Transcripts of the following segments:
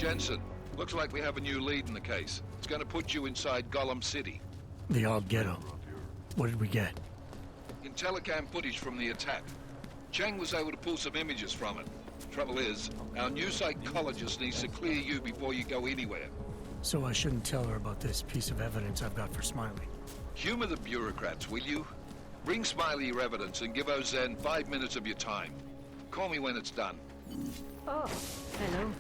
Jensen, looks like we have a new lead in the case. It's gonna put you inside Gollum City. The old ghetto. What did we get? In telecam footage from the attack. Cheng was able to pull some images from it. Trouble is, our new psychologist needs to clear you before you go anywhere. So I shouldn't tell her about this piece of evidence I've got for Smiley. Humor the bureaucrats, will you? Bring Smiley your evidence and give Ozen 5 minutes of your time. Call me when it's done. Oh, hello.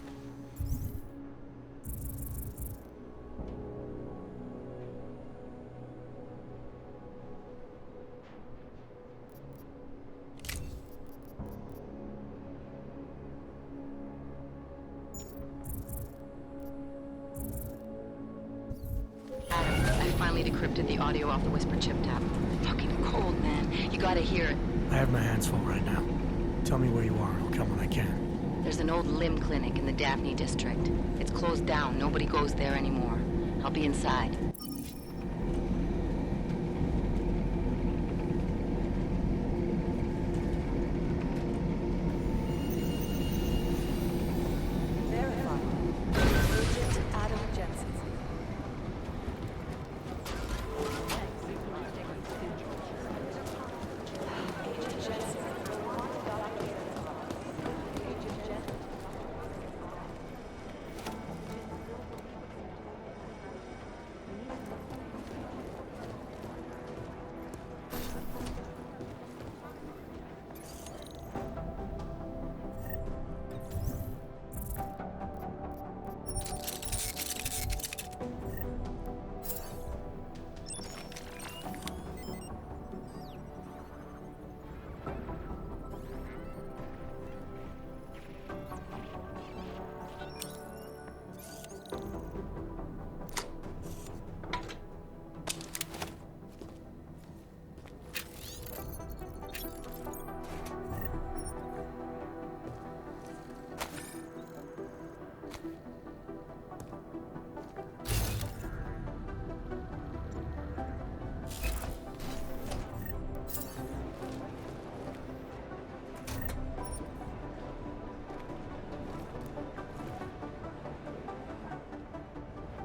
I finally decrypted the audio off the Whisper chip tap. Fucking cold, man. You gotta hear it. I have my hands full right now. Tell me where you are and I'll come when I can. There's an old limb clinic in the Daphne district. It's closed down. Nobody goes there anymore. I'll be inside.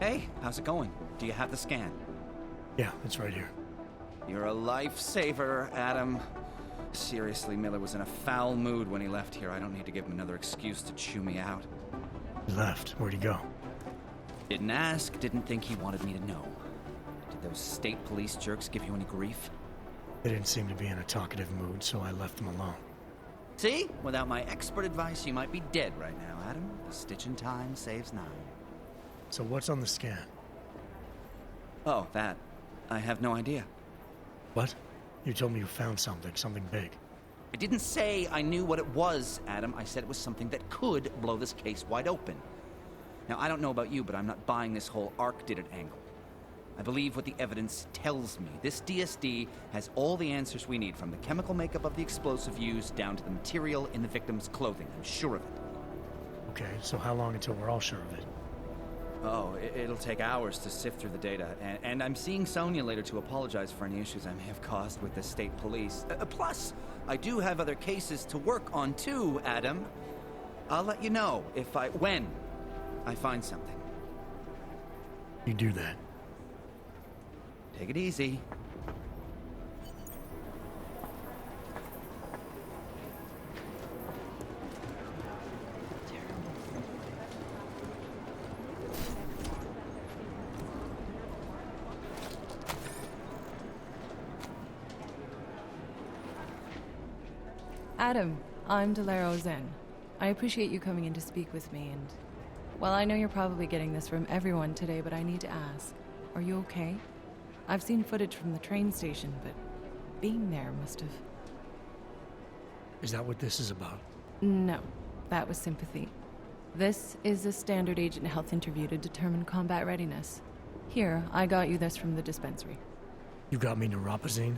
Hey, how's it going? Do you have the scan? Yeah, it's right here. You're a lifesaver, Adam. Seriously, Miller was in a foul mood when he left here. I don't need to give him another excuse to chew me out. He left. Where'd he go? Didn't ask, didn't think he wanted me to know. Did those state police jerks give you any grief? They didn't seem to be in a talkative mood, so I left them alone. See? Without my expert advice, you might be dead right now, Adam. A stitch in time saves 9. So what's on the scan? Oh, that. I have no idea. What? You told me you found something big. I didn't say I knew what it was, Adam. I said it was something that could blow this case wide open. Now, I don't know about you, but I'm not buying this whole Ark did it angle. I believe what the evidence tells me. This DSD has all the answers we need, from the chemical makeup of the explosive used down to the material in the victim's clothing. I'm sure of it. Okay, so how long until we're all sure of it? Oh, it'll take hours to sift through the data, and I'm seeing Sonia later to apologize for any issues I may have caused with the state police. Plus, I do have other cases to work on too, Adam. I'll let you know when I find something. You do that. Take it easy. Adam, I'm Delaro Zen. I appreciate you coming in to speak with me, and... well, I know you're probably getting this from everyone today, but I need to ask. Are you okay? I've seen footage from the train station, but being there must have... Is that what this is about? No, that was sympathy. This is a standard agent health interview to determine combat readiness. Here, I got you this from the dispensary. You got me neuropazine?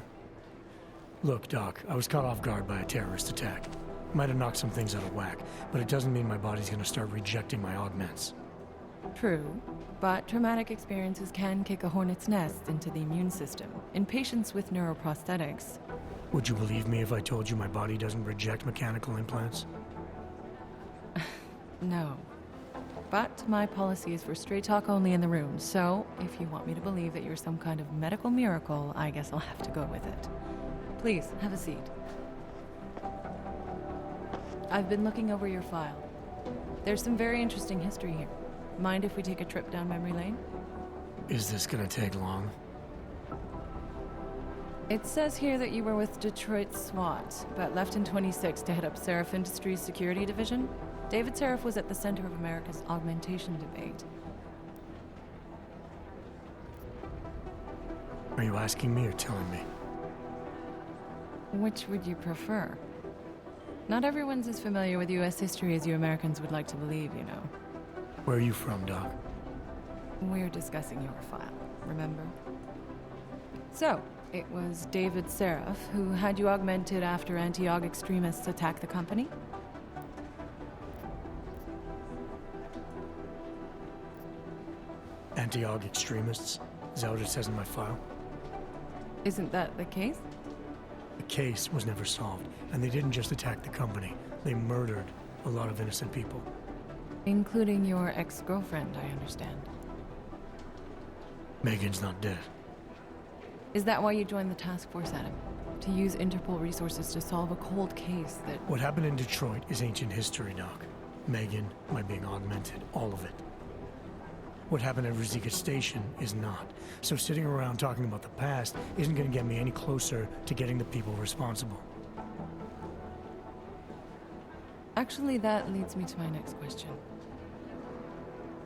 Look, Doc, I was caught off guard by a terrorist attack. Might have knocked some things out of whack, but it doesn't mean my body's gonna start rejecting my augments. True, but traumatic experiences can kick a hornet's nest into the immune system. In patients with neuroprosthetics... Would you believe me if I told you my body doesn't reject mechanical implants? No. But my policy is for straight talk only in the room, so if you want me to believe that you're some kind of medical miracle, I guess I'll have to go with it. Please, have a seat. I've been looking over your file. There's some very interesting history here. Mind if we take a trip down memory lane? Is this gonna take long? It says here that you were with Detroit SWAT, but left in 26 to head up Seraph Industries' security division. David Seraph was at the center of America's augmentation debate. Are you asking me or telling me? Which would you prefer? Not everyone's as familiar with US history as you Americans would like to believe, you know. Where are you from, Doc? We're discussing your file, remember? So, it was David Seraph who had you augmented after anti-aug extremists attacked the company? Anti-aug extremists? Is that what it says in my file? Isn't that the case? The case was never solved, and they didn't just attack the company. They murdered a lot of innocent people. Including your ex-girlfriend, I understand. Megan's not dead. Is that why you joined the task force, Adam? To use Interpol resources to solve a cold case that... What happened in Detroit is ancient history, Doc. Megan, my being augmented, all of it. What happened at Rosika Station is not. So sitting around talking about the past isn't going to get me any closer to getting the people responsible. Actually, that leads me to my next question.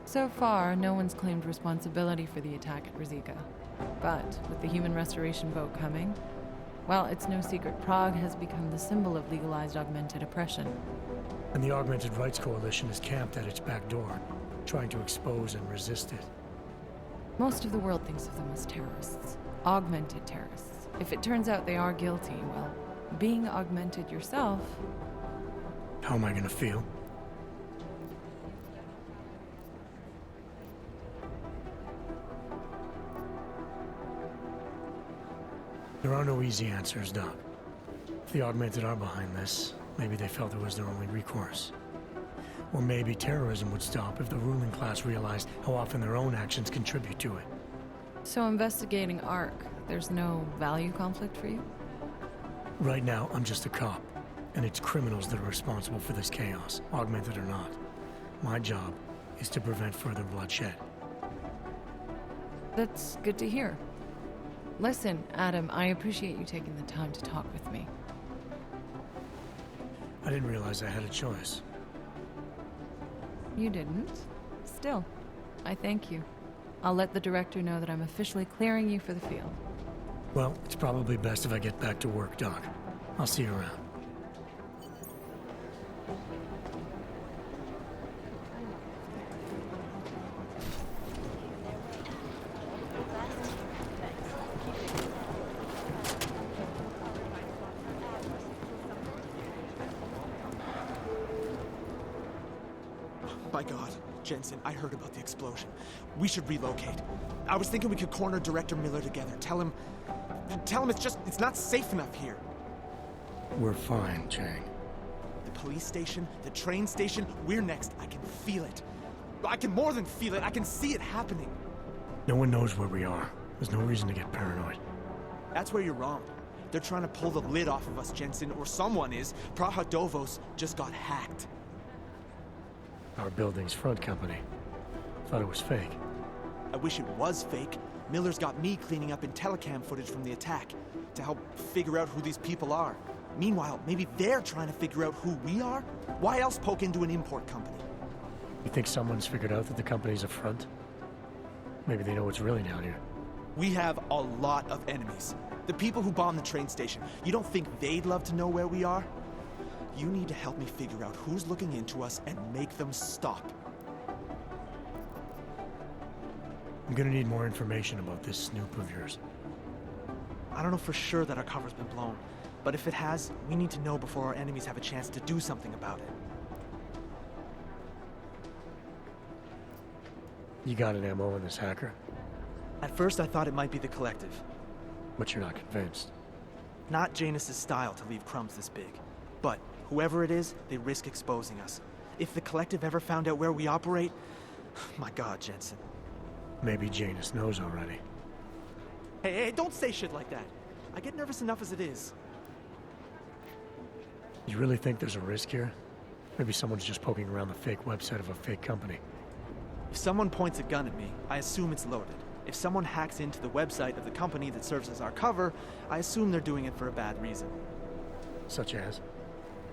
So far, no one's claimed responsibility for the attack at Rosika. But with the human restoration boat coming, well, it's no secret Prague has become the symbol of legalized augmented oppression. And the Augmented Rights Coalition is camped at its back door, trying to expose and resist it. Most of the world thinks of them as terrorists. Augmented terrorists. If it turns out they are guilty, well, being augmented yourself... How am I gonna feel? There are no easy answers, Doc. If the Augmented are behind this, maybe they felt it was their only recourse. Or maybe terrorism would stop if the ruling class realized how often their own actions contribute to it. So investigating ARC, there's no value conflict for you? Right now, I'm just a cop, and it's criminals that are responsible for this chaos, augmented or not. My job is to prevent further bloodshed. That's good to hear. Listen, Adam, I appreciate you taking the time to talk with me. I didn't realize I had a choice. You didn't? Still, I thank you. I'll let the director know that I'm officially clearing you for the field. Well, it's probably best if I get back to work, Doc. I'll see you around. My God, Jensen, I heard about the explosion. We should relocate. I was thinking we could corner Director Miller together. Tell him it's not safe enough here. We're fine, Chang. The police station, the train station, we're next. I can feel it. I can more than feel it. I can see it happening. No one knows where we are. There's no reason to get paranoid. That's where you're wrong. They're trying to pull the lid off of us, Jensen, or someone is. Praha Dovos just got hacked. Our building's front company. Thought it was fake. I wish it was fake. Miller's got me cleaning up IntelliCam footage from the attack to help figure out who these people are. Meanwhile, maybe they're trying to figure out who we are? Why else poke into an import company? You think someone's figured out that the company's a front? Maybe they know what's really down here. We have a lot of enemies. The people who bombed the train station. You don't think they'd love to know where we are? You need to help me figure out who's looking into us and make them stop. I'm gonna need more information about this snoop of yours. I don't know for sure that our cover's been blown, but if it has, we need to know before our enemies have a chance to do something about it. You got an MO on this hacker? At first I thought it might be the Collective. But you're not convinced. Not Janus's style to leave crumbs this big. But whoever it is, they risk exposing us. If the Collective ever found out where we operate... My God, Jensen. Maybe Janus knows already. Hey, don't say shit like that. I get nervous enough as it is. You really think there's a risk here? Maybe someone's just poking around the fake website of a fake company. If someone points a gun at me, I assume it's loaded. If someone hacks into the website of the company that serves as our cover, I assume they're doing it for a bad reason. Such as?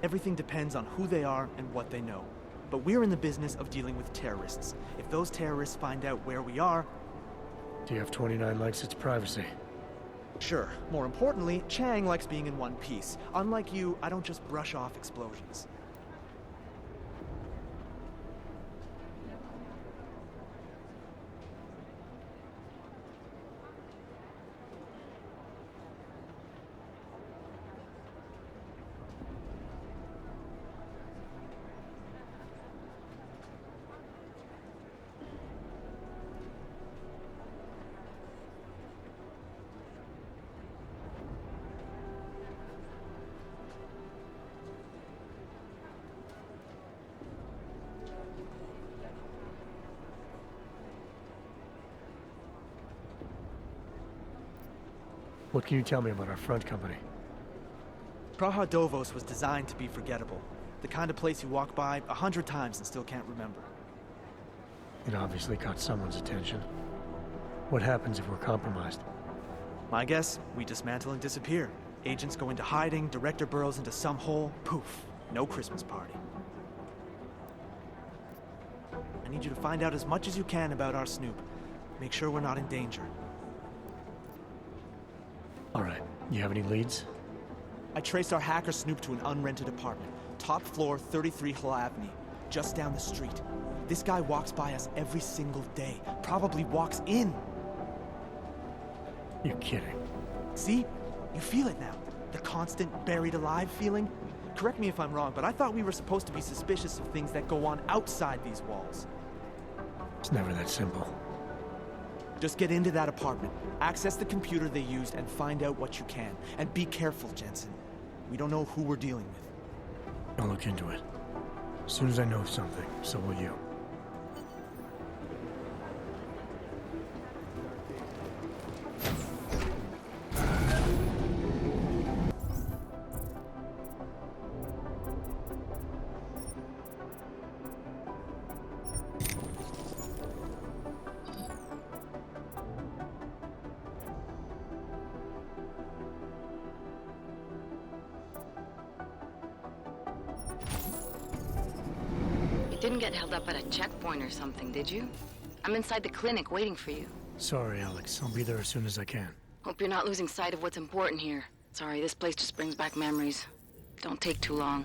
Everything depends on who they are and what they know. But we're in the business of dealing with terrorists. If those terrorists find out where we are... TF-29 likes its privacy. Sure. More importantly, Chang likes being in one piece. Unlike you, I don't just brush off explosions. What can you tell me about our front company? Praha Dovos was designed to be forgettable. The kind of place you walk by 100 times and still can't remember. It obviously caught someone's attention. What happens if we're compromised? My guess, we dismantle and disappear. Agents go into hiding, Director burrows into some hole, poof, no Christmas party. I need you to find out as much as you can about our snoop. Make sure we're not in danger. All right, you have any leads? I traced our hacker snoop to an unrented apartment. Top floor, 33 Hull Avenue. Just down the street. This guy walks by us every single day. Probably walks in. You're kidding. See? You feel it now. The constant buried alive feeling. Correct me if I'm wrong, but I thought we were supposed to be suspicious of things that go on outside these walls. It's never that simple. Just get into that apartment, access the computer they used, and find out what you can. And be careful, Jensen. We don't know who we're dealing with. I'll look into it. As soon as I know something, so will you. Didn't get held up at a checkpoint or something, did you? I'm inside the clinic waiting for you. Sorry, Alex. I'll be there as soon as I can. Hope you're not losing sight of what's important here. Sorry, this place just brings back memories. Don't take too long.